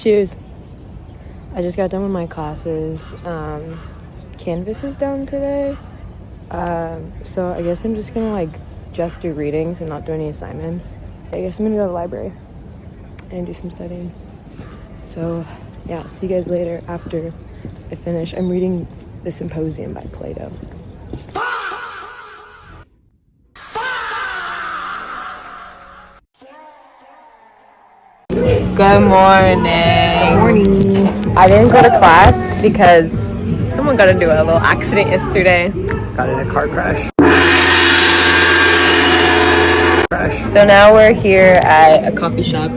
Cheers. I just got done with my classes. Canvas is down today. So I guess I'm just gonna just do readings and not do any assignments. I guess I'm gonna go to the library and do some studying. So yeah, I'll see you guys later after I finish. I'm reading The Symposium by Plato. Good morning. Good morning. I didn't go to class because someone got into a little accident yesterday. Got in a car crash. So now we're here at a coffee shop.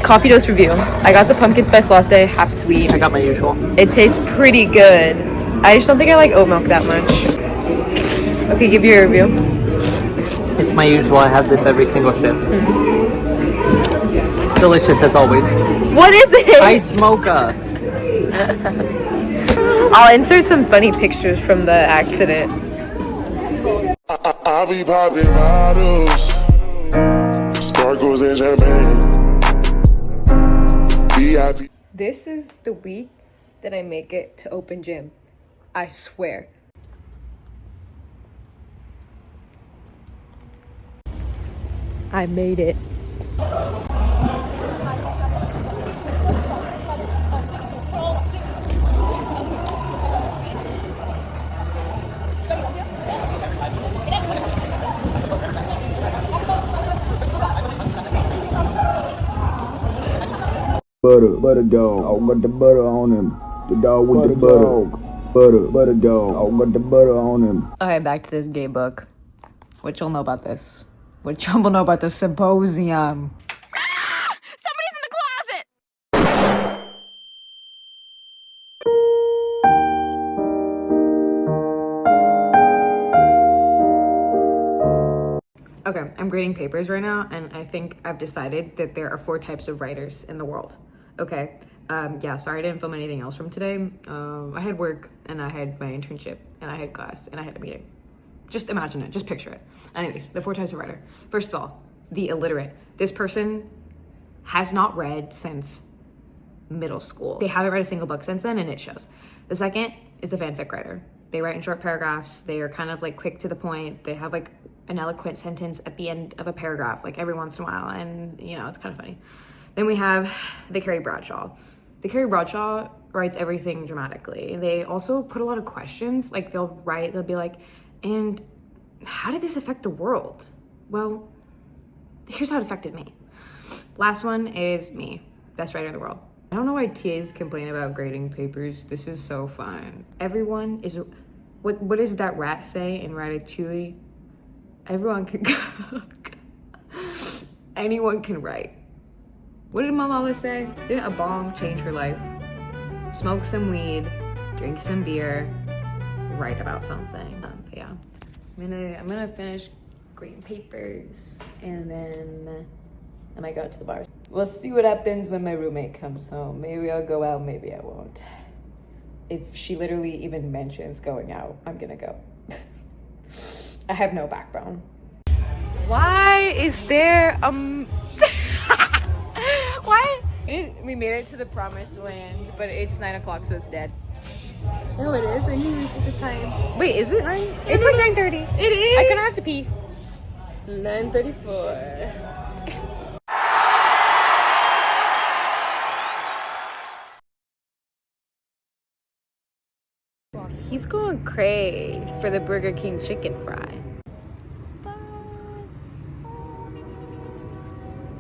Coffee Dose Review. I got the pumpkin spice latte, half sweet. I got my usual. It tastes pretty good. I just don't think I like oat milk that much. Okay, give your review. It's my usual. I have this every single shift. Delicious as always. What is it? Iced mocha. I'll insert some funny pictures from the accident. I be popping bottles, sparkles and champagne. VIP. This is the week that I make it to open gym. I swear. I made it. Butter dog. I got the butter on him. The dog with the butter. Butter dog. I got the butter on him. Okay, back to this gay book. What y'all know about this? What y'all know about the Symposium? Somebody's in the closet! Okay, I'm grading papers right now, and I think I've decided that there are 4 types of writers in the world. Okay, yeah, sorry I didn't film anything else from today. I had work, and I had my internship, and I had class, and I had a meeting. Just imagine it, just picture it. Anyways, the 4 types of writer. First of all, the illiterate. This person has not read since middle school. They haven't read a single book since then, and it shows. The second is the fanfic writer. They write in short paragraphs. They are kind of quick to the point. They have an eloquent sentence at the end of a paragraph, every once in a while, and it's kind of funny. Then we have the Carrie Bradshaw. The Carrie Bradshaw writes everything dramatically. They also put a lot of questions. They'll be like, and how did this affect the world? Well, here's how it affected me. Last one is me, best writer in the world. I don't know why TAs complain about grading papers. This is so fun. Everyone is, what does that rat say in Ratatouille? Everyone can cook. Anyone can write. What did Malala say? Didn't a bong change her life? Smoke some weed, drink some beer, write about something. But yeah, I'm gonna finish grading papers and then I might go out to the bar. We'll see what happens when my roommate comes home. Maybe I'll go out, maybe I won't. If she literally even mentions going out, I'm gonna go. I have no backbone. Why is there why? We made it to the promised land, but it's 9 o'clock, so it's dead. No, it is. I knew you took the time. Wait, is it 9? It's 9:30. It is. I couldn't have to pee. 9:34. He's going cray for the Burger King chicken fry.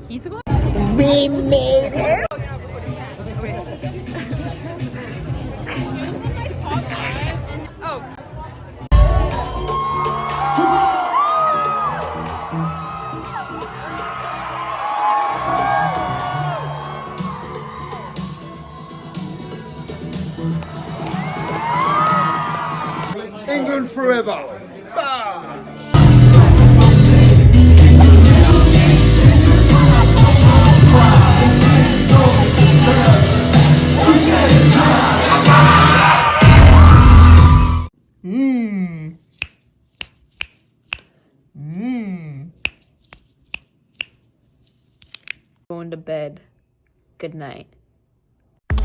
He's going. We made it. England forever. Going to bed. Good night.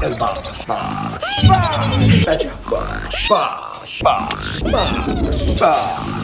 El boss. Boss. Boss. Betcha. Boss. Boss. Boss. Boss. Boss.